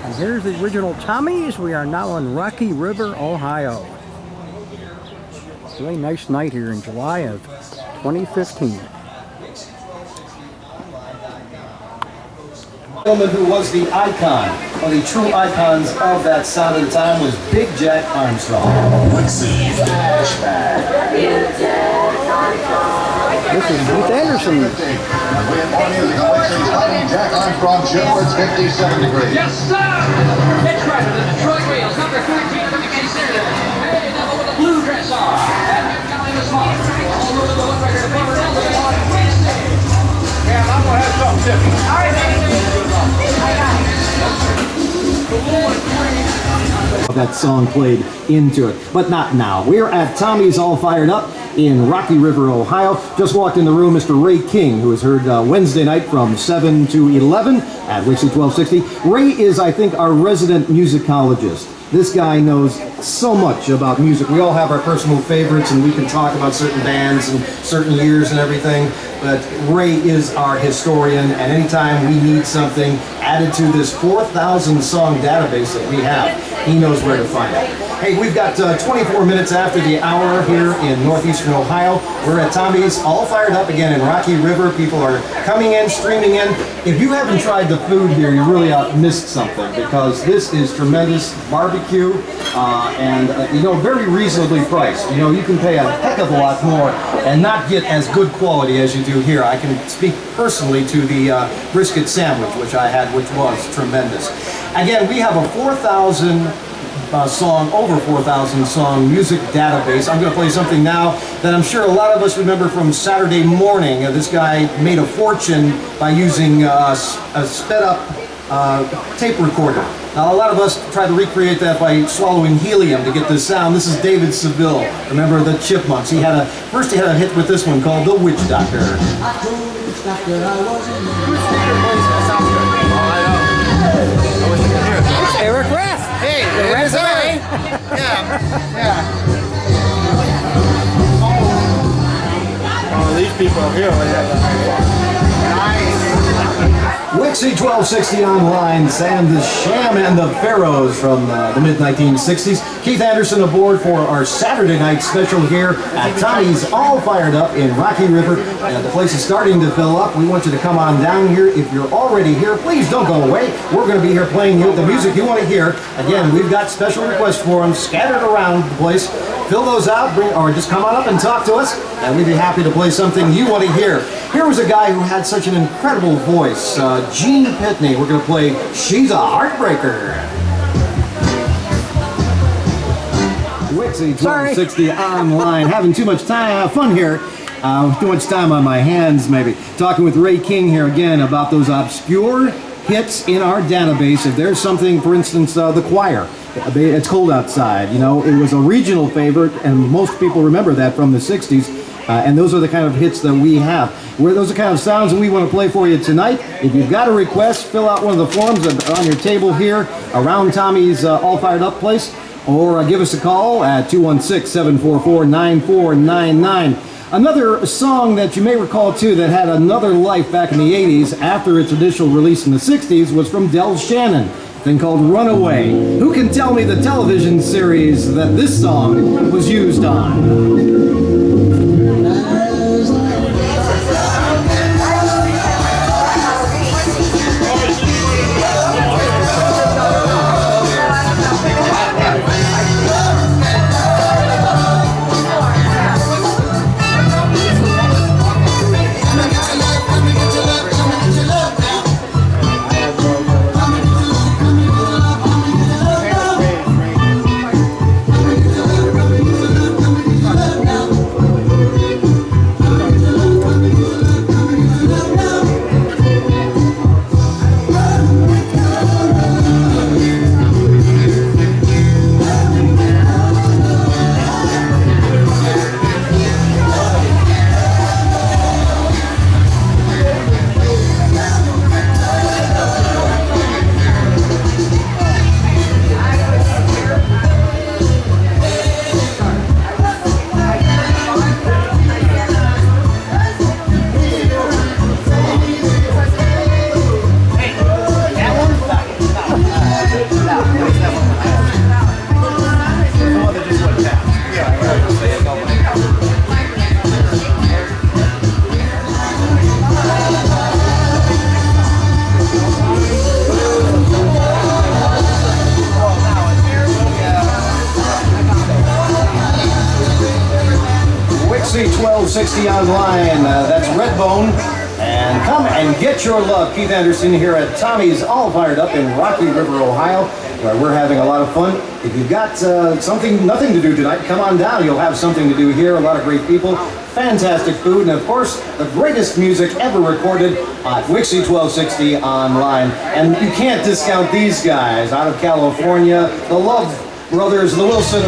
And here's the original Tommies. We are now in Rocky River, Ohio. Really nice night here in July of 2015. The gentleman who was the icon, one of the true icons of that sound of the time, was Big Jack Armstrong. This is Keith Anderson. Jack Armstrong show, it's 57 degrees. Yes, sir! Pitch right to the Detroit Wheels, number 13 from the Kansas. Hey, now with the blue dress on. And you're counting the small. All over the one record, the number on WIXY. Yeah, I'm going to have something different. All right, baby. That song played into it, but not now. We're at Tommy's All Fired Up in Rocky River, Ohio. Just walked in the room, Mr. Ray King, who is heard Wednesday night from 7 to 11 at WIXY1260. Ray is, I think, our resident musicologist. This guy knows so much about music. We all have our personal favorites, and we can talk about certain bands and certain years and everything, but Ray is our historian, and anytime we need something added to this 4,000 song database that we have, he knows where to find it. Hey, we've got 24 minutes after the hour here in northeastern Ohio. We're at Tommy's, all fired up again in Rocky River. People are coming in, streaming in. If you haven't tried the food here, you really missed something, because this is tremendous barbecue and you know, very reasonably priced. You know, you can pay a heck of a lot more and not get as good quality as you do here. I can speak personally to the brisket sandwich, which I had, which was tremendous. Again, we have a 4,000 over 4,000 song music database. I'm going to play something now that I'm sure a lot of us remember from Saturday morning. This guy made a fortune by using a sped up tape recorder. Now, a lot of us try to recreate that by swallowing helium to get this sound. This is David Seville. Remember the Chipmunks? First he had a hit with this one called The Witch Doctor. I told the witch doctor I wasn't. It's Eric Raff. Hey, it is Eric. Yeah. Oh, these people here, WIXY1260 Online, Sam the Sham and the Pharaohs from the mid-1960s. Keith Anderson aboard for our Saturday night special here at Tommy's All Fired Up in Rocky River. The place is starting to fill up. We want you to come on down here. If you're already here, please don't go away. We're going to be here playing you the music you want to hear. Again, we've got special requests for them scattered around the place. Fill those out, or just come on up and talk to us, and we'd be happy to play something you want to hear. Here was a guy who had such an incredible voice, Gene Pitney. We're going to play She's a Heartbreaker. WIXY1260 Online. Having too much fun here. Too much time on my hands, maybe. Talking with Ray King here again about those obscure hits in our database. If there's something, for instance, the Choir. It's Cold Outside. You know, it was a regional favorite, and most people remember that from the 60s. And those are the kind of hits that we have. Those are the kind of sounds that we want to play for you tonight. If you've got a request, fill out one of the forms that are on your table here around Tommy's All Fired Up place, or give us a call at 216-744-9499. Another song that you may recall too that had another life back in the 80s after its initial release in the 60s was from Del Shannon. Thing called Runaway. Who can tell me the television series that this song was used on? WIXY1260 Online. That's Redbone. And come and get your love. Keith Anderson here at Tommy's All Fired Up in Rocky River, Ohio, where we're having a lot of fun. If you've got nothing to do tonight, come on down. You'll have something to do here. A lot of great people, fantastic food, and of course, the greatest music ever recorded at WIXY1260 Online. And you can't discount these guys out of California, the Love Brothers, the Wilson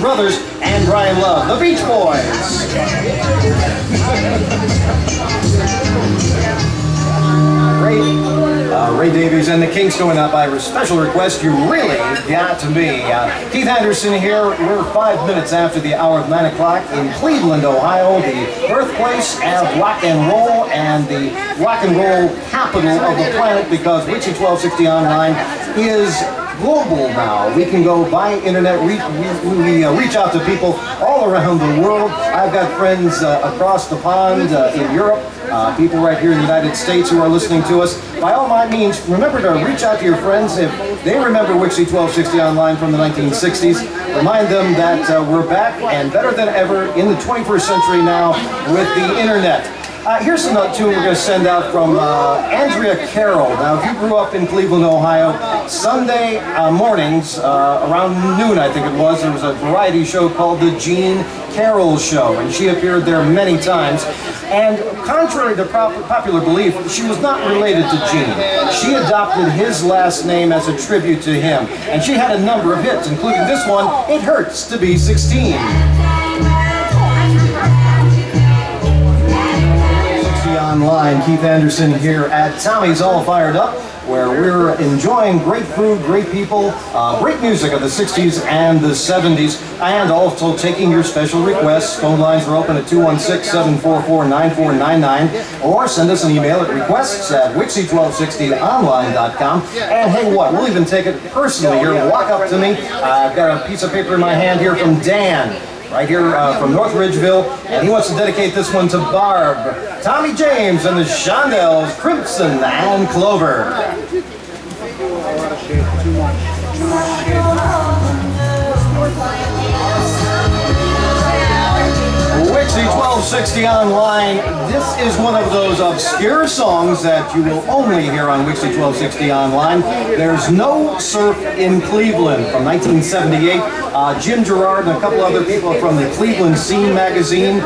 Brothers, and Brian Love, the Beach Boys. Ray Davies and the Kinks going out by special request. You really got to be. Keith Anderson here. We're 5 minutes after the hour of 9 o'clock in Cleveland, Ohio, the birthplace of rock and roll and the rock and roll capital of the planet, because WIXY1260 Online is global now. We can go by internet. We reach out to people all around the world. I've got friends across the pond in Europe, people right here in the United States who are listening to us. By all my means, remember to reach out to your friends. If they remember WIXY1260 Online from the 1960s, remind them that we're back and better than ever in the 21st century now with the internet. Here's another tune we're going to send out from Andrea Carroll. Now, if you grew up in Cleveland, Ohio, Sunday mornings around noon, I think it was, there was a variety show called The Jean Carroll Show, and she appeared there many times. And contrary to popular belief, she was not related to Gene. She adopted his last name as a tribute to him, and she had a number of hits, including this one, It Hurts to Be 16. Online, Keith Anderson here at Tommy's All Fired Up, where we're enjoying great food, great people, great music of the 60s and the 70s, and also taking your special requests. Phone lines are open at 216-744-9499, or send us an email at requests@WIXY1260online.com. And hey, what? We'll even take it personally here. Walk up to me. I've got a piece of paper in my hand here from Dan, right here from North Ridgeville, and he wants to dedicate this one to Barb, Tommy James, and the Shondells, Crimson and Clover. WIXY1260 Online. This is one of those obscure songs that you will only hear on WIXY1260 Online. There's No Surf in Cleveland from 1978. Jim Gerard and a couple other people from the Cleveland Scene magazine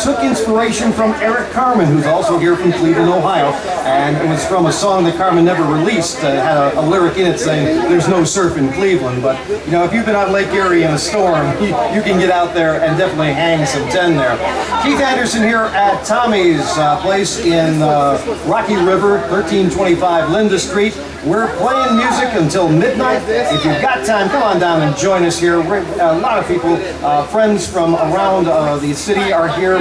took inspiration from Eric Carmen, who's also here from Cleveland, Ohio. And it was from a song that Carmen never released. It had a lyric in it saying, "There's no surf in Cleveland." But, you know, if you've been on Lake Erie in a storm, you can get out there and definitely hang some 10 there. Keith Anderson here at Tommy's place in Rocky River, 1325 Linda Street. We're playing music until midnight. If you've got time, come on down and join us here. A lot of people, friends from around the city are here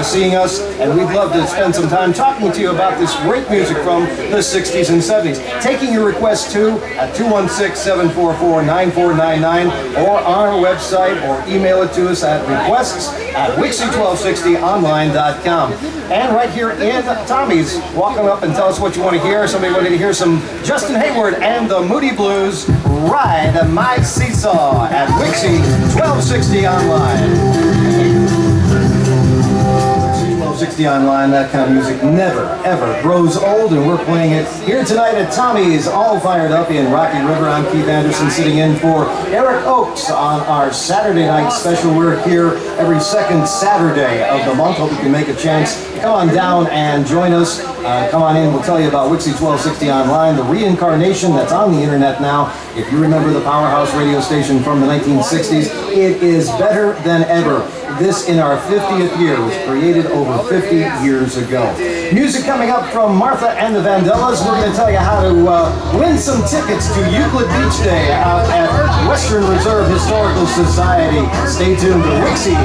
seeing us, and we'd love to spend some time talking to you about this great music from the 60s and 70s. Taking your requests too at 216-744-9499, or on our website, or email it to us at requests@WIXY1260online.com. And right here in Tommy's, walk up and tell us what you want to hear. Somebody wanted to hear some Justin Hayward and the Moody Blues, Ride My Seesaw at WIXY1260 Online. 1260 Online, that kind of music never, ever grows old, and we're playing it here tonight at Tommy's All Fired Up in Rocky River. I'm Keith Anderson, sitting in for Eric Oakes on our Saturday night special. We're here every second Saturday of the month. Hope you can make a chance. Come on down and join us. Come on in. We'll tell you about WIXY1260 Online, the reincarnation that's on the internet now. If you remember the powerhouse radio station from the 1960s, it is better than ever. This, in our 50th year, was created over 50 years ago. Music coming up from Martha and the Vandellas. We're going to tell you how to win some tickets to Euclid Beach Day out at Western Reserve Historical Society. Stay tuned to WIXY.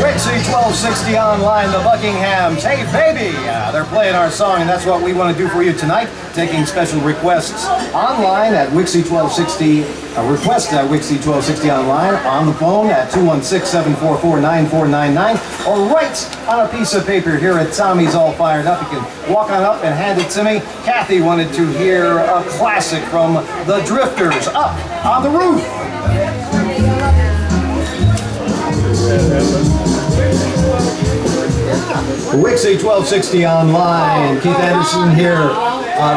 WIXY1260 WIXY1260 Online, the Buckinghams. Hey, baby! They're playing our song, and that's what we want to do for you tonight, taking special requests online at WIXY1260, request at WIXY1260 Online, on the phone at 216-744-9499, or write on a piece of paper here at Tommy's All Fired Up. You can walk on up and hand it to me. Kathy wanted to hear a classic from the Drifters, Up on the Roof. WIXY1260 Online, Keith Anderson here.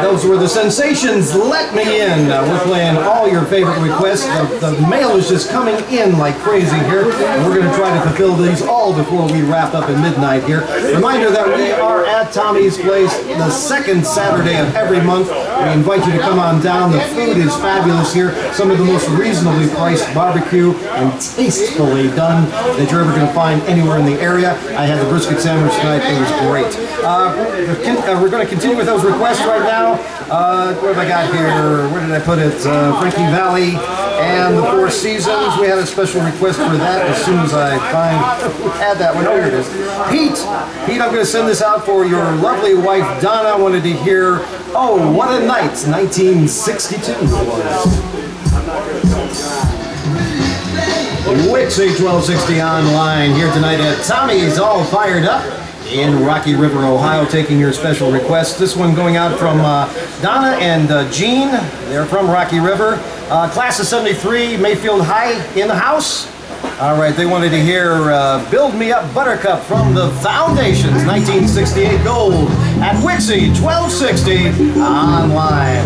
Those were the Sensations, Let Me In. We're playing all your favorite requests. The mail is just coming in like crazy here. And we're going to try to fulfill these all before we wrap up at midnight here. Reminder that we are at Tommy's Place the second Saturday of every month. We invite you to come on down. The food is fabulous here. Some of the most reasonably priced barbecue and tastefully done that you're ever going to find anywhere in the area. I had the brisket sandwich tonight. It was great. We're going to continue with those requests right now. What have I got here? Where did I put it? Frankie Valley and the Four Seasons. We had a special request for that as soon as I add that one. Oh, here it is. Pete, I'm going to send this out for your lovely wife, Donna. Wanted to hear, Oh, What a Night, 1962 was. WIXY1260 Online here tonight at Tommy's All Fired Up in Rocky River, Ohio, taking your special requests. This one going out from Donna and Jean. They're from Rocky River. Class of 73, Mayfield High in the house. All right, they wanted to hear Build Me Up Buttercup from the Foundations, 1968 gold at WIXY1260 Online.